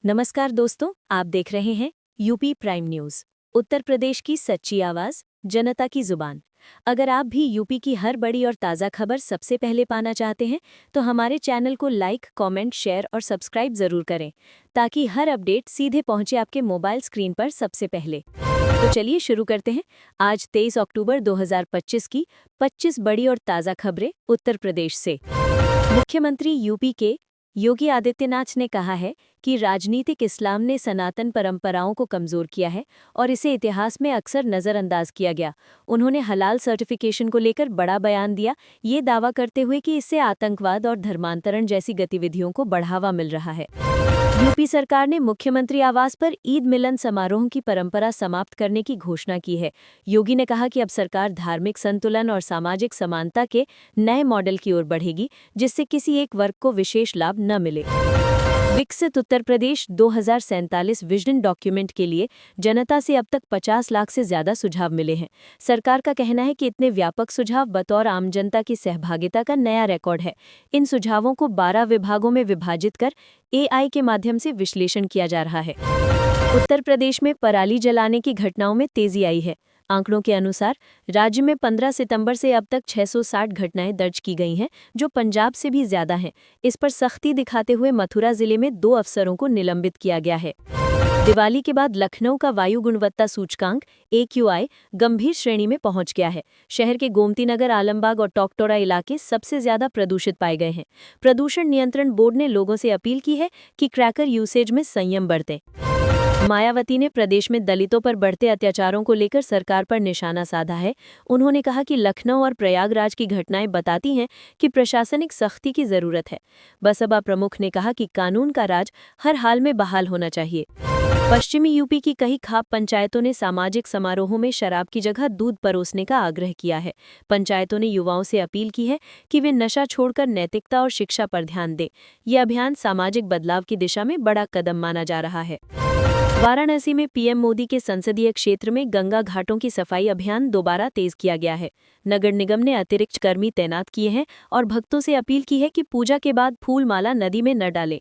नमस्कार दोस्तों, आप देख रहे हैं UP prime news. Uttar Pradesh की सच्ची आवाज, जनता की जुबान। अगर आप भी यूपी की हर बड़ी और ताज़ा खबर सबसे पहले पाना चाहते हैं तो हमारे चैनल को लाइक, कमेंट, शेयर और सब्सक्राइब जरूर करें ताकि हर अपडेट सीधे पहुंचे आपके मोबाइल स्क्रीन पर सबसे पहले। तो चलिए शुरू करते हैं आज 23 अक्टूबर 2025 की 25 बड़ी और ताज़ा खबरें उत्तर प्रदेश से। मुख्यमंत्री यूपी के योगी आदित्यनाथ ने कहा है कि राजनीतिक इस्लाम ने सनातन परंपराओं को कमजोर किया है और इसे इतिहास में अक्सर नज़रअंदाज किया गया। उन्होंने हलाल सर्टिफिकेशन को लेकर बड़ा बयान दिया, ये दावा करते हुए कि इससे आतंकवाद और धर्मांतरण जैसी गतिविधियों को बढ़ावा मिल रहा है। यूपी सरकार ने मुख्यमंत्री आवास पर ईद मिलन समारोह की परंपरा समाप्त करने की घोषणा की है। योगी ने कहा कि अब सरकार धार्मिक संतुलन और सामाजिक समानता के नए मॉडल की ओर बढ़ेगी, जिससे किसी एक वर्ग को विशेष लाभ न मिले। विकसित उत्तर प्रदेश 2047 विजन डॉक्यूमेंट के लिए जनता से अब तक 50 लाख से ज्यादा सुझाव मिले हैं। सरकार का कहना है कि इतने व्यापक सुझाव बतौर आम जनता की सहभागिता का नया रिकॉर्ड है। इन सुझावों को 12 विभागों में विभाजित कर AI के माध्यम से विश्लेषण किया जा रहा है। उत्तर प्रदेश में पराली जलाने की घटनाओं में तेजी आई है। आंकड़ों के अनुसार राज्य में 15 सितंबर से अब तक 660 घटनाएं दर्ज की गई हैं, जो पंजाब से भी ज्यादा हैं। इस पर सख्ती दिखाते हुए मथुरा जिले में 2 अफसरों को निलंबित किया गया है। दिवाली के बाद लखनऊ का वायु गुणवत्ता सूचकांक AQI गंभीर श्रेणी में पहुंच गया है। शहर के गोमती नगर, आलमबाग और टोकटोरा इलाके सबसे ज्यादा प्रदूषित पाए गए हैं। प्रदूषण नियंत्रण बोर्ड ने लोगों से अपील की है कि क्रैकर यूसेज में संयम बरतें। मायावती ने प्रदेश में दलितों पर बढ़ते अत्याचारों को लेकर सरकार पर निशाना साधा है। उन्होंने कहा कि लखनऊ और प्रयागराज की घटनाएं बताती हैं कि प्रशासनिक सख्ती की जरूरत है। बसपा प्रमुख ने कहा कि कानून का राज हर हाल में बहाल होना चाहिए। पश्चिमी यूपी की कई खाप पंचायतों ने सामाजिक समारोहों में शराब की जगह दूध परोसने का आग्रह किया है। पंचायतों ने युवाओं से अपील की है कि वे नशा छोड़कर नैतिकता और शिक्षा पर ध्यान दें। यह अभियान सामाजिक बदलाव की दिशा में बड़ा कदम माना जा रहा है। वाराणसी में PM मोदी के संसदीय क्षेत्र में गंगा घाटों की सफाई अभियान दोबारा तेज किया गया है। नगर निगम ने अतिरिक्त कर्मी तैनात किए हैं और भक्तों से अपील की है कि पूजा के बाद फूल माला नदी में न डालें।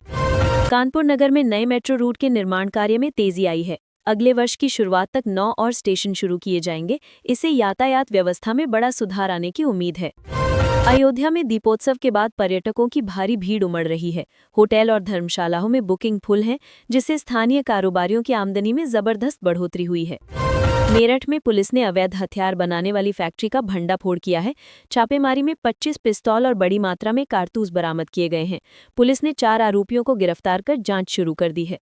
कानपुर नगर में नए मेट्रो रूट के निर्माण कार्य में तेजी आई है। अगले वर्ष की शुरुआत तक 9 और स्टेशन शुरू किए जाएंगे। इससे यातायात व्यवस्था में बड़ा सुधार आने की उम्मीद है। अयोध्या में दीपोत्सव के बाद पर्यटकों की भारी भीड़ उमड़ रही है। होटल और धर्मशालाओं में बुकिंग फुल है, जिससे स्थानीय कारोबारियों की आमदनी में जबरदस्त बढ़ोतरी हुई है। मेरठ में पुलिस ने अवैध हथियार बनाने वाली फैक्ट्री का भंडाफोड़ किया है। छापेमारी में 25 पिस्तौल और बड़ी मात्रा में कारतूस बरामद किए गए हैं। पुलिस ने 4 आरोपियों को गिरफ्तार कर जांच शुरू कर दी है।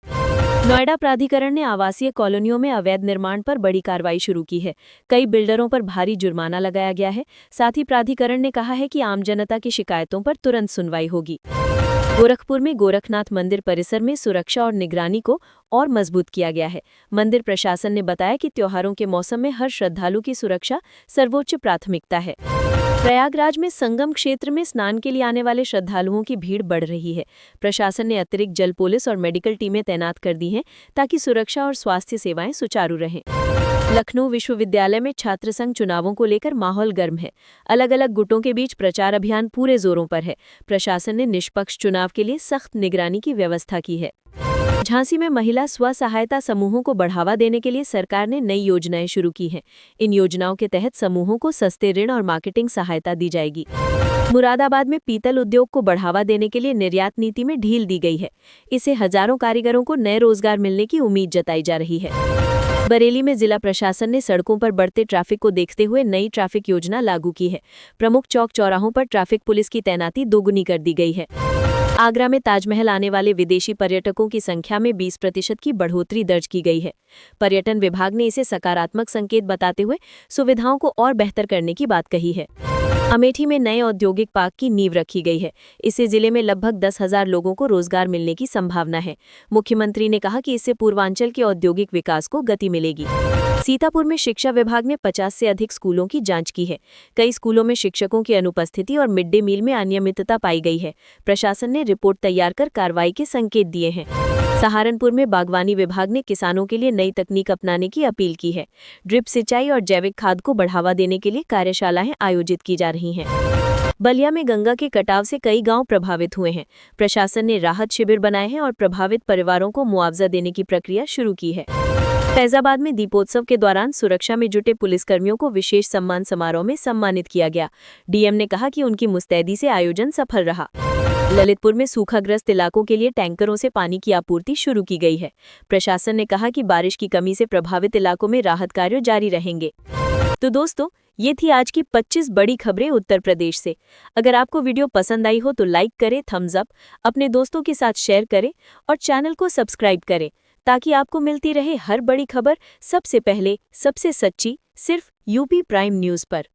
नोएडा प्राधिकरण ने आवासीय कॉलोनियों में अवैध निर्माण पर बड़ी कार्रवाई शुरू की है। कई बिल्डरों पर भारी जुर्माना लगाया गया है। साथ ही प्राधिकरण ने कहा है कि आम जनता की शिकायतों पर तुरंत सुनवाई होगी। गोरखपुर में गोरखनाथ मंदिर परिसर में सुरक्षा और निगरानी को और मजबूत किया गया है। मंदिर प्रशासन ने बताया कि त्योहारों के मौसम में हर श्रद्धालु की सुरक्षा सर्वोच्च प्राथमिकता है। प्रयागराज में संगम क्षेत्र में स्नान के लिए आने वाले श्रद्धालुओं की भीड़ बढ़ रही है। प्रशासन ने अतिरिक्त जल पुलिस और मेडिकल टीमें तैनात कर दी हैं ताकि सुरक्षा और स्वास्थ्य सेवाएं सुचारू रहें। लखनऊ विश्वविद्यालय में छात्र संघ चुनावों को लेकर माहौल गर्म है। अलग अलग गुटों के बीच प्रचार अभियान पूरे जोरों पर है। प्रशासन ने निष्पक्ष चुनाव के लिए सख्त निगरानी की व्यवस्था की है। झांसी में महिला स्व सहायता समूहों को बढ़ावा देने के लिए सरकार ने नई योजनाएं शुरू की हैं। इन योजनाओं के तहत समूहों को सस्ते ऋण और मार्केटिंग सहायता दी जाएगी। मुरादाबाद में पीतल उद्योग को बढ़ावा देने के लिए निर्यात नीति में ढील दी गई है। इससे हजारों कारीगरों को नए रोजगार मिलने की उम्मीद जताई जा रही है। बरेली में जिला प्रशासन ने सड़कों पर बढ़ते ट्रैफिक को देखते हुए नई ट्रैफिक योजना लागू की है। प्रमुख चौक चौराहों पर ट्रैफिक पुलिस की तैनाती दोगुनी कर दी गई है। आगरा में ताजमहल आने वाले विदेशी पर्यटकों की संख्या में 20% की बढ़ोतरी दर्ज की गई है। पर्यटन विभाग ने इसे सकारात्मक संकेत बताते हुए सुविधाओं को और बेहतर करने की बात कही है। अमेठी में नए औद्योगिक पार्क की नींव रखी गई है। इससे जिले में लगभग 10,000 लोगों को रोजगार मिलने की संभावना है। मुख्यमंत्री ने कहा कि इससे पूर्वांचल के औद्योगिक विकास को गति मिलेगी। सीतापुर में शिक्षा विभाग ने 50 से अधिक स्कूलों की जांच की है। कई स्कूलों में शिक्षकों की अनुपस्थिति और मिड डे मील में अनियमितता पाई गई है। प्रशासन ने रिपोर्ट तैयार कर कार्रवाई के संकेत दिए हैं। सहारनपुर में बागवानी विभाग ने किसानों के लिए नई तकनीक अपनाने की अपील की है। ड्रिप सिंचाई और जैविक खाद को बढ़ावा देने के लिए कार्यशालाएं आयोजित की जा रही हैं। बलिया में गंगा के कटाव से कई गांव प्रभावित हुए हैं। प्रशासन ने राहत शिविर बनाए हैं और प्रभावित परिवारों को मुआवजा देने की प्रक्रिया शुरू की है। फैजाबाद में दीपोत्सव के दौरान सुरक्षा में जुटे पुलिसकर्मियों को विशेष सम्मान समारोह में सम्मानित किया गया। डीएम ने कहा कि उनकी मुस्तैदी से आयोजन सफल रहा। ललितपुर में सूखाग्रस्त इलाकों के लिए टैंकरों से पानी की आपूर्ति शुरू की गई है। प्रशासन ने कहा कि बारिश की कमी से प्रभावित इलाकों में राहत कार्य जारी रहेंगे। तो दोस्तों, ये थी आज की 25 बड़ी खबरें उत्तर प्रदेश से। अगर आपको वीडियो पसंद आई हो तो लाइक करें, थम्स अप, अपने दोस्तों के साथ शेयर करें और चैनल को सब्सक्राइब करें ताकि आपको मिलती रहे हर बड़ी खबर सबसे पहले, सबसे सच्ची, सिर्फ यूपी प्राइम न्यूज़ पर।